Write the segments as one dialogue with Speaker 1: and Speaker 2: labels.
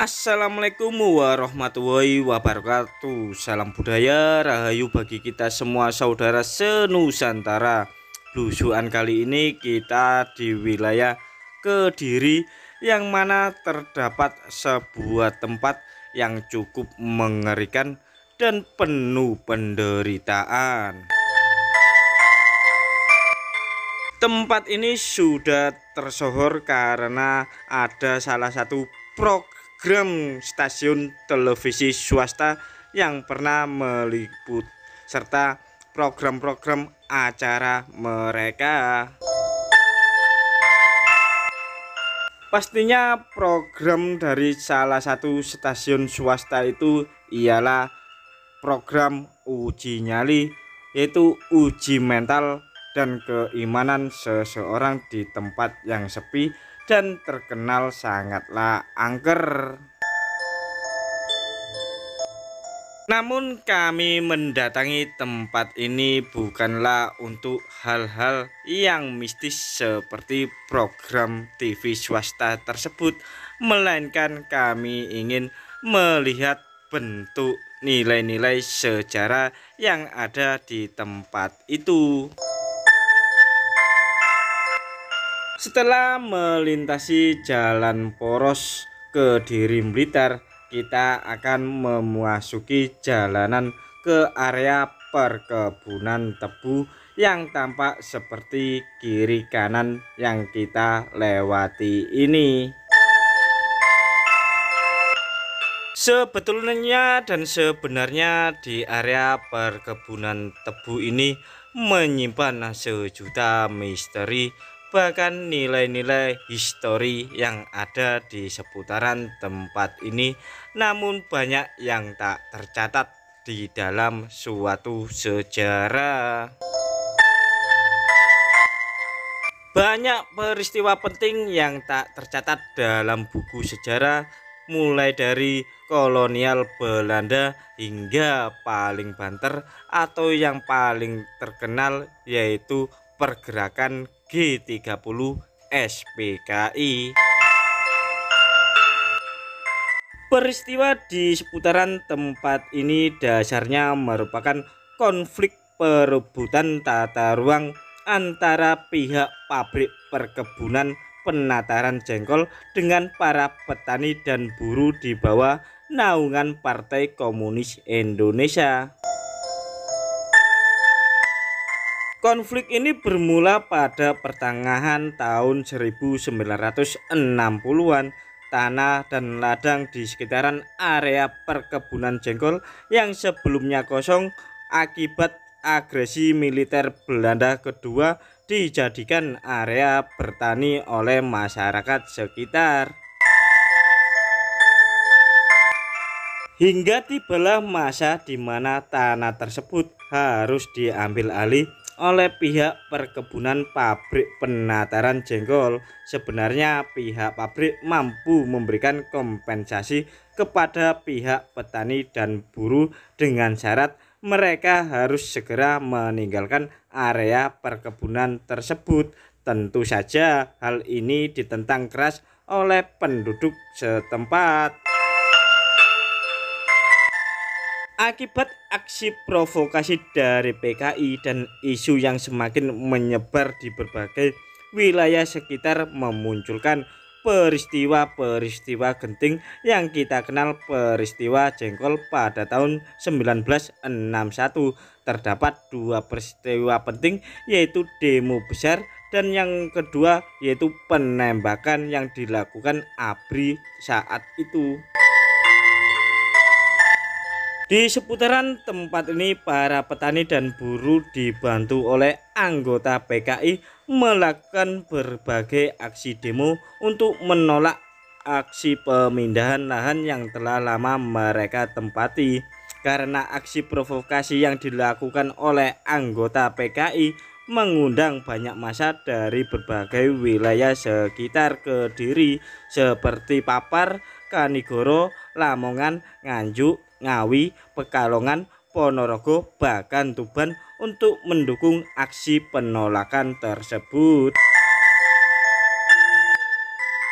Speaker 1: Assalamualaikum warahmatullahi wabarakatuh. Salam budaya rahayu bagi kita semua saudara senusantara. Blusukan kali ini kita di wilayah Kediri, yang mana terdapat sebuah tempat yang cukup mengerikan dan penuh penderitaan. Tempat ini sudah tersohor karena ada salah satu program stasiun televisi swasta yang pernah meliput serta program-program acara mereka. Pastinya program dari salah satu stasiun swasta itu ialah program uji nyali, yaitu uji mental dan keimanan seseorang di tempat yang sepi dan terkenal sangatlah angker. Namun kami mendatangi tempat ini bukanlah untuk hal-hal yang mistis seperti program TV swasta tersebut, melainkan kami ingin melihat bentuk nilai-nilai sejarah yang ada di tempat itu. Setelah melintasi jalan poros Kediri Blitar, kita akan memasuki jalanan ke area perkebunan tebu yang tampak seperti kiri kanan yang kita lewati ini. Sebetulnya dan sebenarnya di area perkebunan tebu ini menyimpan sejuta misteri, bahkan nilai-nilai histori yang ada di seputaran tempat ini, namun banyak yang tak tercatat di dalam suatu sejarah. Banyak peristiwa penting yang tak tercatat dalam buku sejarah, mulai dari kolonial Belanda hingga paling banter atau yang paling terkenal yaitu pergerakan G30 SPKI. Peristiwa di seputaran tempat ini dasarnya merupakan konflik perebutan tata ruang antara pihak pabrik perkebunan penataran jengkol dengan para petani dan buruh di bawah naungan Partai Komunis Indonesia. Konflik ini bermula pada pertengahan tahun 1960-an. Tanah dan ladang di sekitaran area perkebunan jengkol yang sebelumnya kosong akibat agresi militer Belanda kedua dijadikan area bertani oleh masyarakat sekitar. Hingga tibalah masa di mana tanah tersebut harus diambil alih oleh pihak perkebunan pabrik penataran jengkol. Sebenarnya pihak pabrik mampu memberikan kompensasi kepada pihak petani dan buruh dengan syarat mereka harus segera meninggalkan area perkebunan tersebut. Tentu saja hal ini ditentang keras oleh penduduk setempat. Akibat aksi provokasi dari PKI dan isu yang semakin menyebar di berbagai wilayah sekitar memunculkan peristiwa-peristiwa genting yang kita kenal peristiwa jengkol pada tahun 1961. Terdapat dua peristiwa penting, yaitu demo besar dan yang kedua yaitu penembakan yang dilakukan ABRI saat itu. Di seputaran tempat ini para petani dan buruh dibantu oleh anggota PKI melakukan berbagai aksi demo untuk menolak aksi pemindahan lahan yang telah lama mereka tempati. Karena aksi provokasi yang dilakukan oleh anggota PKI mengundang banyak massa dari berbagai wilayah sekitar Kediri seperti Papar, Kanigoro, Lamongan, Nganjuk, Ngawi, Pekalongan, Ponorogo, bahkan Tuban untuk mendukung aksi penolakan tersebut.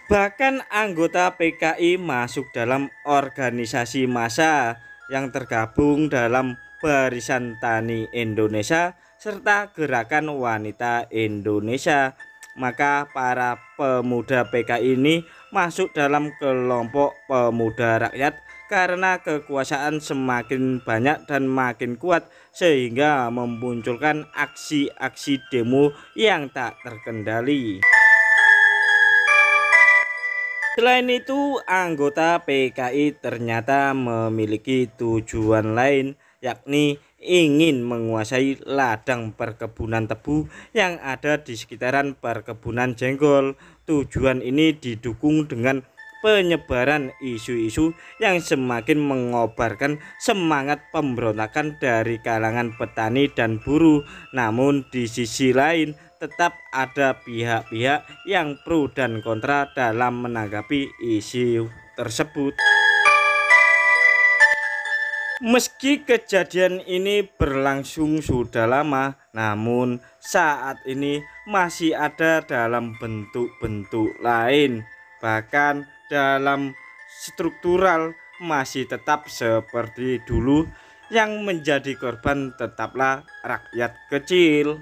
Speaker 1: Bahkan anggota PKI masuk dalam organisasi massa yang tergabung dalam Barisan Tani Indonesia serta Gerakan Wanita Indonesia. Maka para pemuda PKI ini masuk dalam kelompok pemuda rakyat karena kekuasaan semakin banyak dan makin kuat sehingga memunculkan aksi-aksi demo yang tak terkendali. Selain itu, anggota PKI ternyata memiliki tujuan lain, yakni ingin menguasai ladang perkebunan tebu yang ada di sekitaran perkebunan jengkol. Tujuan ini didukung dengan penyebaran isu-isu yang semakin mengobarkan semangat pemberontakan dari kalangan petani dan buruh. Namun di sisi lain tetap ada pihak-pihak yang pro dan kontra dalam menanggapi isu tersebut. Meski kejadian ini berlangsung sudah lama, namun saat ini masih ada dalam bentuk-bentuk lain. Bahkan dalam struktural masih tetap seperti dulu, yang menjadi korban tetaplah rakyat kecil.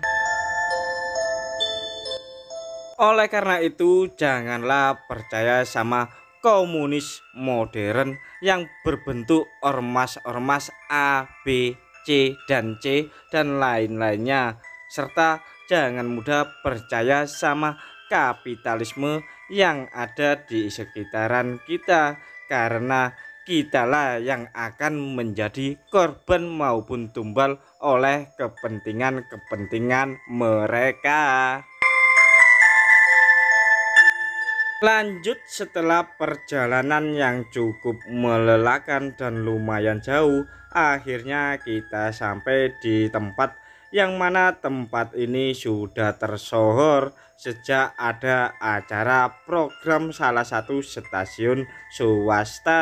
Speaker 1: Oleh karena itu, janganlah percaya sama komunis modern yang berbentuk ormas-ormas A, B, C, dan C, dan lain-lainnya. Serta jangan mudah percaya sama kapitalisme yang ada di sekitaran kita, karena kitalah yang akan menjadi korban maupun tumbal oleh kepentingan-kepentingan mereka. Lanjut, setelah perjalanan yang cukup melelahkan dan lumayan jauh, akhirnya kita sampai di tempat yang mana tempat ini sudah tersohor sejak ada acara program salah satu stasiun swasta.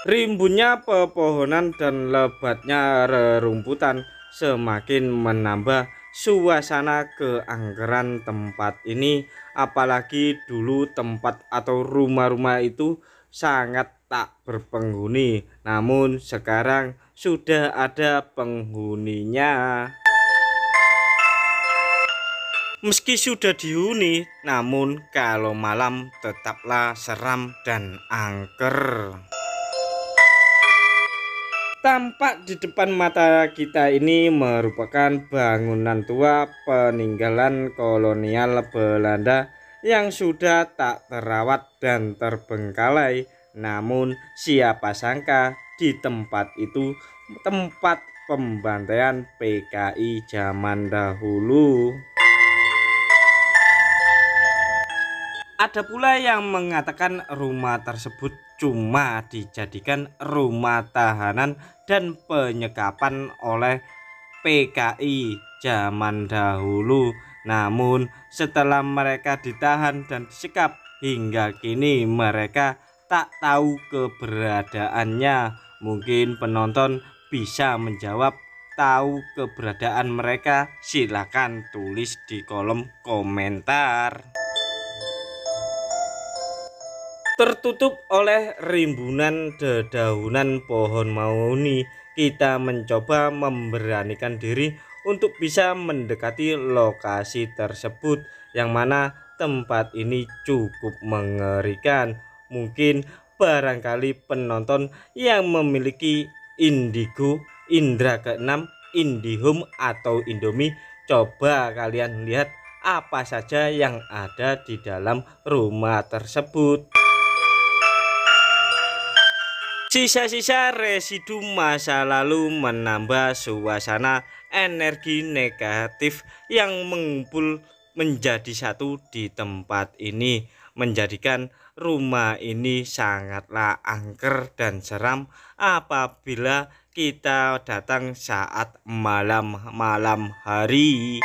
Speaker 1: Rimbunnya pepohonan dan lebatnya rerumputan semakin menambah suasana keangkeran tempat ini. Apalagi dulu tempat atau rumah-rumah itu sangat tak berpenghuni, namun sekarang sudah ada penghuninya. Meski sudah dihuni, namun kalau malam tetaplah seram dan angker. Tampak di depan mata kita ini merupakan bangunan tua peninggalan kolonial Belanda yang sudah tak terawat dan terbengkalai. Namun siapa sangka di tempat itu tempat pembantaian PKI zaman dahulu. Ada pula yang mengatakan rumah tersebut cuma dijadikan rumah tahanan dan penyekapan oleh PKI zaman dahulu. Namun setelah mereka ditahan dan disekap, hingga kini mereka tak tahu keberadaannya. Mungkin penonton bisa menjawab tahu keberadaan mereka, silahkan tulis di kolom komentar. Tertutup oleh rimbunan dedaunan pohon mahoni, kita mencoba memberanikan diri untuk bisa mendekati lokasi tersebut, yang mana tempat ini cukup mengerikan. Mungkin barangkali penonton yang memiliki indigo, indra keenam, IndiHome atau Indomie, coba kalian lihat apa saja yang ada di dalam rumah tersebut. Sisa-sisa residu masa lalu menambah suasana energi negatif yang mengumpul menjadi satu di tempat ini, menjadikan rumah ini sangatlah angker dan seram apabila kita datang saat malam hari.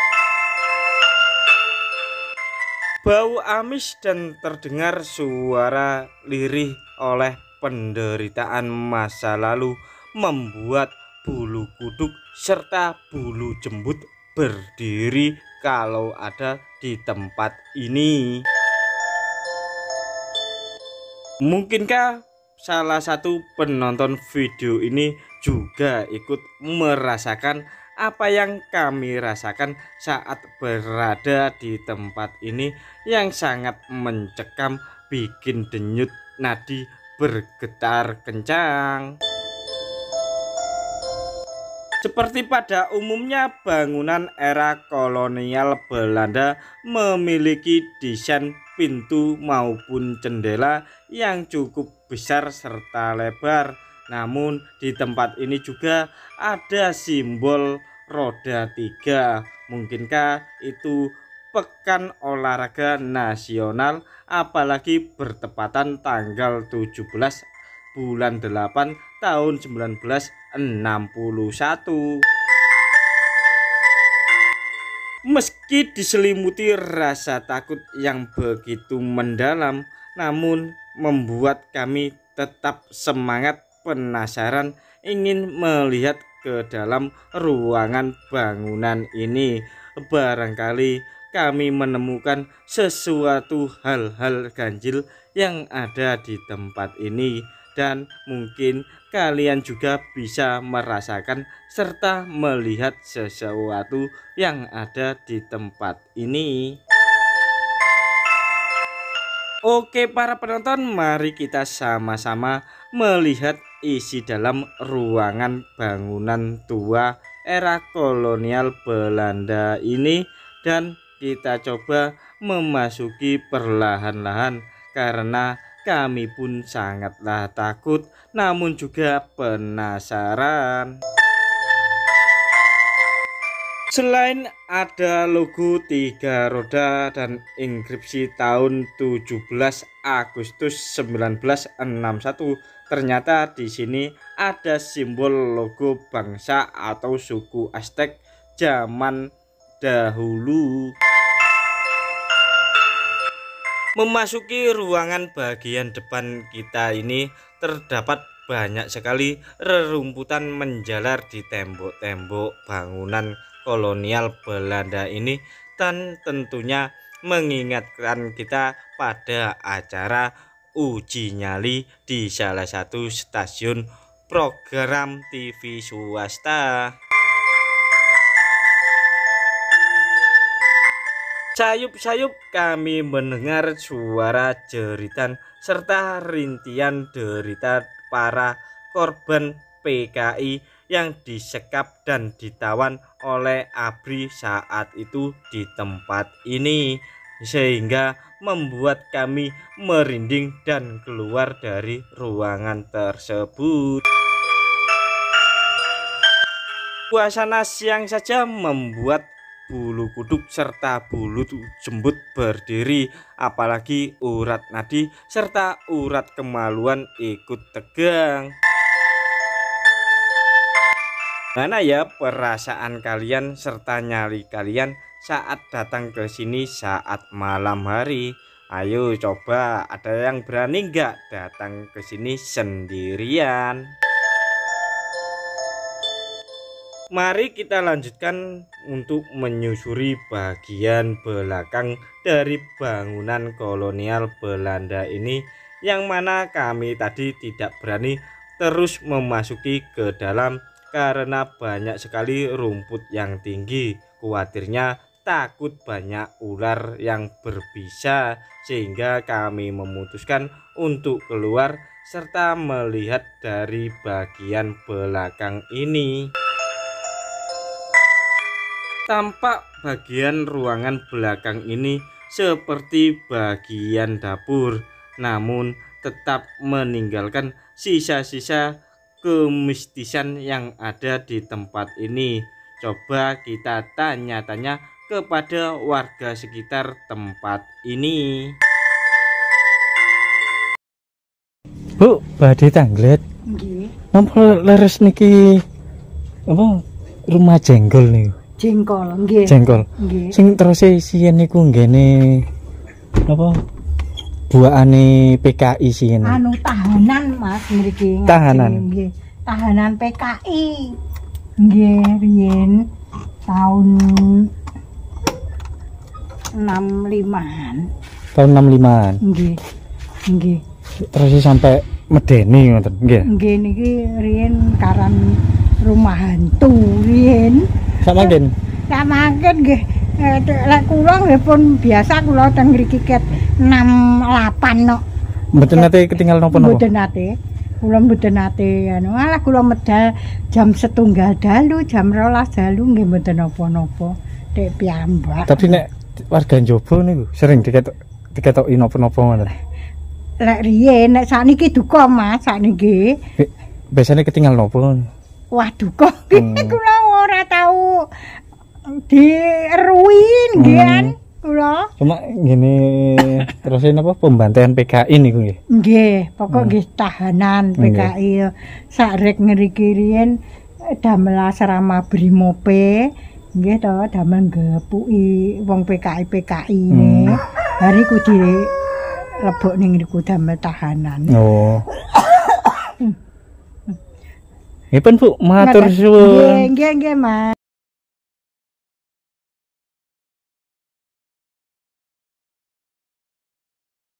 Speaker 1: Bau amis dan terdengar suara lirih oleh penderitaan masa lalu membuat bulu kuduk serta bulu jembut berdiri kalau ada di tempat ini. Mungkinkah salah satu penonton video ini juga ikut merasakan apa yang kami rasakan saat berada di tempat ini yang sangat mencekam, bikin denyut nadi bergetar kencang. Seperti pada umumnya, bangunan era kolonial Belanda memiliki desain pintu maupun jendela yang cukup besar serta lebar. Namun di tempat ini juga ada simbol roda 3. Mungkinkah itu pekan olahraga nasional, apalagi bertepatan tanggal 17 bulan 8 tahun 1961. Meski diselimuti rasa takut yang begitu mendalam, namun membuat kami tetap semangat, penasaran, ingin melihat ke dalam ruangan bangunan ini. Barangkali kami menemukan sesuatu hal-hal ganjil yang ada di tempat ini, dan mungkin kalian juga bisa merasakan serta melihat sesuatu yang ada di tempat ini. Oke para penonton, mari kita sama-sama melihat isi dalam ruangan bangunan tua era kolonial Belanda ini, dan kita coba memasuki perlahan-lahan karena kami pun sangatlah takut, namun juga penasaran. Selain ada logo 3 roda dan inskripsi tahun 17 Agustus 1961, ternyata di sini ada simbol logo bangsa atau suku Aztec zaman dahulu. Memasuki ruangan bagian depan kita ini terdapat banyak sekali rerumputan menjalar di tembok-tembok bangunan kolonial Belanda ini, dan tentunya mengingatkan kita pada acara uji nyali di salah satu stasiun program TV swasta. Sayup-sayup kami mendengar suara jeritan serta rintian derita para korban PKI yang disekap dan ditawan oleh ABRI saat itu di tempat ini, sehingga membuat kami merinding dan keluar dari ruangan tersebut. Suasana siang saja membuat bulu kuduk serta bulu jembut berdiri, apalagi urat nadi serta urat kemaluan ikut tegang. Mana ya perasaan kalian serta nyali kalian saat datang ke sini saat malam hari? Ayo coba, ada yang berani nggak datang ke sini sendirian? Mari kita lanjutkan untuk menyusuri bagian belakang dari bangunan kolonial Belanda ini, yang mana kami tadi tidak berani terus memasuki ke dalam karena banyak sekali rumput yang tinggi. Khawatirnya takut banyak ular yang berbisa, sehingga kami memutuskan untuk keluar serta melihat dari bagian belakang ini. Tampak bagian ruangan belakang ini seperti bagian dapur, namun tetap meninggalkan sisa-sisa kemistisan yang ada di tempat ini. Coba kita tanya-tanya kepada warga sekitar tempat ini.
Speaker 2: Bu, badhe tanglet.
Speaker 3: Nggih.
Speaker 2: Napa leres niki apa rumah jenggol nih?
Speaker 3: Jengkol, nggih.
Speaker 2: Jengkol.
Speaker 3: Nggih.
Speaker 2: Sing terus isian niku nggene apa? Buahane PKI sih ini.
Speaker 3: Anu tahanan Mas mriki.
Speaker 2: Tahanan.
Speaker 3: Nggih. Tahanan PKI. Nggih, riyen tahun 65-an.
Speaker 2: Tahun 65-an.
Speaker 3: Nggih. Nggih.
Speaker 2: Terus sampai medeni ngoten nggih.
Speaker 3: Nggih niki riyen karan rumah hantu riyen.
Speaker 2: Samangken.
Speaker 3: Samangken nggih. Lek kula nggih pun biasa kula teng mriki ket 68 no.
Speaker 2: Mboten nate ketinggal napa-napa.
Speaker 3: Mboten nate. Kula mboten nate anu alah kula medal jam 1:30 dalu, jam 12 dalu nggih mboten napa-napa. Dek piyambak.
Speaker 2: Tapi nek warga njaba niku sering diketoki napa-napa ngoten.
Speaker 3: Lek riyen nek sakniki duka Mas, sakniki.
Speaker 2: Biasanya ketinggal napa?
Speaker 3: Wah duka. Kula ora tau diruin nggih kula.
Speaker 2: Cuma ngene terus napa pembantaian PKI niku nggih.
Speaker 3: Nggih, pokok nggih tahanan PKI sarek ngriki riyen damel asrama Brimope. Nggih to, damel gepuki wong PKI ne. Hari ku dilebok ning niku damel tahanan.
Speaker 2: Oh. Nggih pun Bu, matur suwun.
Speaker 3: Nggih, Mas.